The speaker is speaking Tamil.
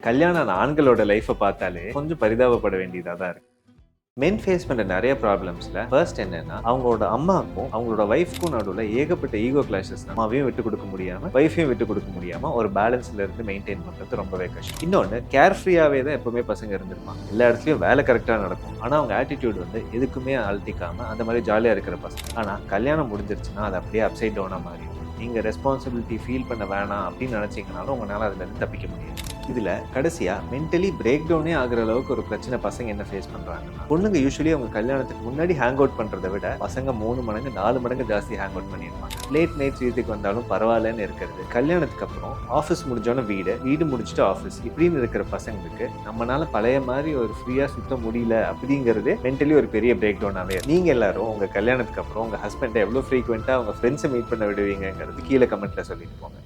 கல்யாண ஆண்களோட லைஃப்பை பார்த்தாலே கொஞ்சம் பரிதாபப்பட வேண்டியதாக தான் இருக்கு. மென் ஃபேஸ் பண்ணுற நிறைய ப்ராப்ளம்ஸில் ஃபர்ஸ்ட் என்னன்னா, அவங்களோட அம்மாவுக்கும் அவங்களோட ஒய்ஃப்க்கும் நடுவில் ஏகப்பட்ட ஈகோ கிளாஷஸ். அம்மாவையும் விட்டு கொடுக்க முடியாமல் ஒய்ஃபையும் விட்டு கொடுக்க முடியாமல் ஒரு பேலன்ஸில் இருந்து மெயின்டைன் பண்ணுறது ரொம்பவே கஷ்டம். இன்னொன்று, கேர் ஃப்ரீயாகவே தான் எப்பவுமே பசங்க இருந்திருப்பாங்க. எல்லா இடத்துலையும் வேலை கரெக்டாக நடக்கும். ஆனால் அவங்க ஆட்டிடியூட் வந்து எதுக்குமே அழட்டிக்காமல் அந்த மாதிரி ஜாலியாக இருக்கிற பசங்க. ஆனால் கல்யாணம் முடிஞ்சிருச்சுன்னா அது அப்படியே அப்சைட் டவுனாக மாறிடும். நீங்கள் ரெஸ்பான்சிபிலிட்டி ஃபீல் பண்ண வேணாம் அப்படின்னு நினச்சிங்கனாலும் உங்களால் அதுலேருந்து தப்பிக்க முடியாது. இதில் கடைசியாக மென்டலி பிரேக் டவுனே ஆகிற அளவுக்கு ஒரு பிரச்சனை பசங்க என்ன ஃபேஸ் பண்ணுறாங்கன்னா, பொண்ணுங்க யூஸ்வலி அவங்க கல்யாணத்துக்கு முன்னாடி ஹேங் அவுட் பண்ணுறதை விட பசங்க 3 மடங்கு 4 மடங்கு ஜாஸ்தி ஹேங் அவுட் பண்ணியிருப்பாங்க. லேட் நைட்ஸ் வீட்டுக்கு வந்தாலும் பரவாயில்லன்னு இருக்கிறது. கல்யாணத்துக்கு அப்புறம் ஆஃபீஸ் முடிஞ்சோன்னே வீடு முடிச்சுட்டு ஆஃபீஸ் இப்படின்னு இருக்கிற பசங்களுக்கு நம்மளால பழைய மாதிரி ஒரு ஃப்ரீயாக சுத்த முடியல அப்படிங்கிறது மென்டலி ஒரு பெரிய பிரேக் டவுனாகவே. நீங்கள் எல்லாரும் உங்கள் கல்யாணத்துக்கு அப்புறம் உங்கள் ஹஸ்பண்டை எவ்வளோ ஃப்ரீக்வெண்ட்டாக அவங்க ஃப்ரெண்ட்ஸை மீட் பண்ண விடுவீங்கிறது கீழே கமெண்ட்டில் சொல்லிட்டு போங்க.